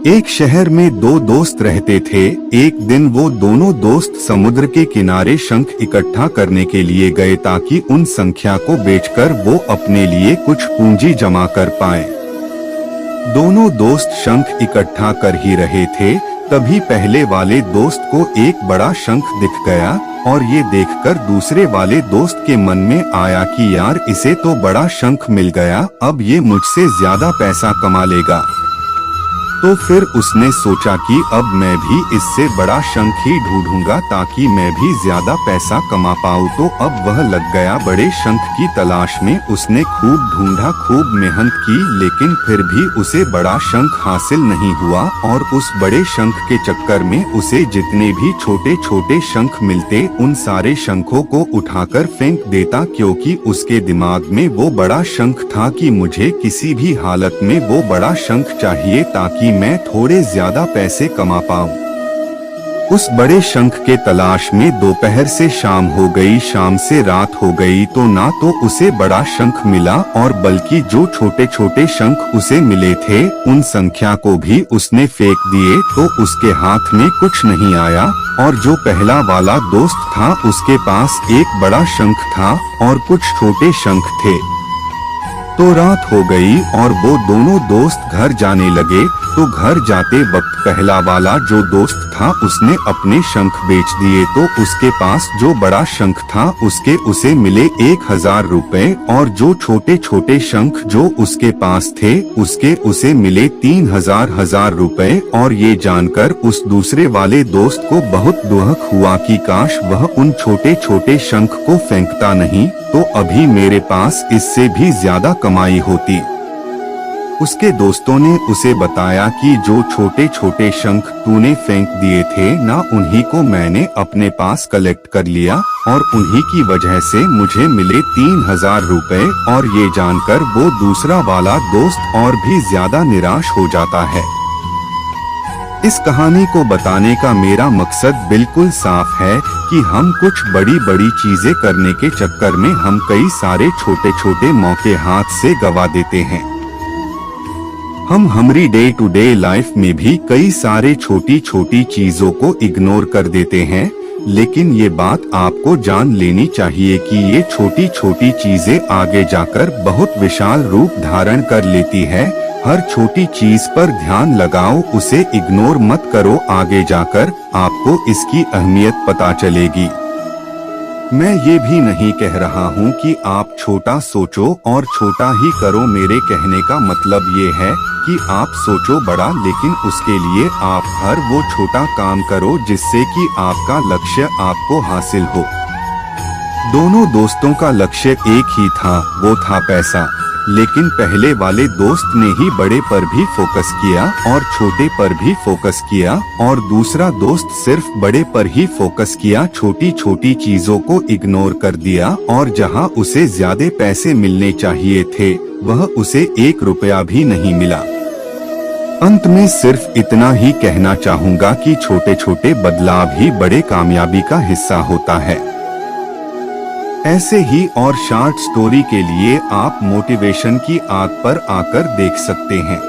एक शहर में दो दोस्त रहते थे। एक दिन वो दोनों दोस्त समुद्र के किनारे शंख इकट्ठा करने के लिए गए ताकि उन संख्या को बेचकर वो अपने लिए कुछ पूंजी जमा कर पाए। दोनों दोस्त शंख इकट्ठा कर ही रहे थे, तभी पहले वाले दोस्त को एक बड़ा शंख दिख गया और ये देखकर दूसरे वाले दोस्त के मन में आया कि यार इसे तो बड़ा शंख मिल गया, अब ये मुझसे ज्यादा पैसा कमा लेगा। तो फिर उसने सोचा कि अब मैं भी इससे बड़ा शंख ही ढूंढूंगा ताकि मैं भी ज्यादा पैसा कमा पाऊँ। तो अब वह लग गया बड़े शंख की तलाश में। उसने खूब ढूंढा, खूब मेहनत की, लेकिन फिर भी उसे बड़ा शंख हासिल नहीं हुआ और उस बड़े शंख के चक्कर में उसे जितने भी छोटे छोटे शंख मिलते उन सारे शंखों को उठाकर फेंक देता, क्योंकि उसके दिमाग में वो बड़ा शंख था कि मुझे किसी भी हालत में वो बड़ा शंख चाहिए ताकि मैं थोड़े ज्यादा पैसे कमा पाऊं। उस बड़े शंख के तलाश में दोपहर से शाम हो गई, शाम से रात हो गई, तो ना तो उसे बड़ा शंख मिला और बल्कि जो छोटे छोटे शंख उसे मिले थे उन संख्या को भी उसने फेंक दिए। तो उसके हाथ में कुछ नहीं आया और जो पहला वाला दोस्त था उसके पास एक बड़ा शंख था और कुछ छोटे शंख थे। तो रात हो गई और वो दोनों दोस्त घर जाने लगे। तो घर जाते वक्त पहला वाला जो दोस्त था उसने अपने शंख बेच दिए। तो उसके पास जो बड़ा शंख था उसके उसे मिले 1000 रुपए और जो छोटे छोटे शंख जो उसके पास थे उसके उसे मिले 3000 रुपए। और ये जानकर उस दूसरे वाले दोस्त को बहुत दुख हुआ कि काश वह उन छोटे छोटे शंख को फेंकता नहीं, तो अभी मेरे पास इससे भी ज्यादा कमाई होती। उसके दोस्तों ने उसे बताया कि जो छोटे छोटे शंख तूने फेंक दिए थे ना, उन्हीं को मैंने अपने पास कलेक्ट कर लिया और उन्हीं की वजह से मुझे मिले 3000 रुपए। और ये जानकर वो दूसरा वाला दोस्त और भी ज्यादा निराश हो जाता है। इस कहानी को बताने का मेरा मकसद बिल्कुल साफ है कि हम कुछ बड़ी बड़ी चीजें करने के चक्कर में हम कई सारे छोटे छोटे मौके हाथ से गवा देते हैं। हम हमारी डे टू डे लाइफ में भी कई सारे छोटी छोटी चीजों को इग्नोर कर देते हैं, लेकिन ये बात आपको जान लेनी चाहिए कि ये छोटी छोटी चीजें आगे जाकर बहुत विशाल रूप धारण कर लेती है। हर छोटी चीज पर ध्यान लगाओ, उसे इग्नोर मत करो, आगे जाकर आपको इसकी अहमियत पता चलेगी। मैं ये भी नहीं कह रहा हूँ कि आप छोटा सोचो और छोटा ही करो। मेरे कहने का मतलब ये है कि आप सोचो बड़ा, लेकिन उसके लिए आप हर वो छोटा काम करो जिससे कि आपका लक्ष्य आपको हासिल हो। दोनों दोस्तों का लक्ष्य एक ही था, वो था पैसा। लेकिन पहले वाले दोस्त ने ही बड़े पर भी फोकस किया और छोटे पर भी फोकस किया, और दूसरा दोस्त सिर्फ बड़े पर ही फोकस किया, छोटी छोटी चीजों को इग्नोर कर दिया। और जहां उसे ज्यादा पैसे मिलने चाहिए थे वह उसे 1 रुपया भी नहीं मिला। अंत में सिर्फ इतना ही कहना चाहूँगा कि छोटे छोटे बदलाव ही बड़े कामयाबी का हिस्सा होता है। ऐसे ही और शॉर्ट स्टोरी के लिए आप मोटिवेशन की आग पर आकर देख सकते हैं।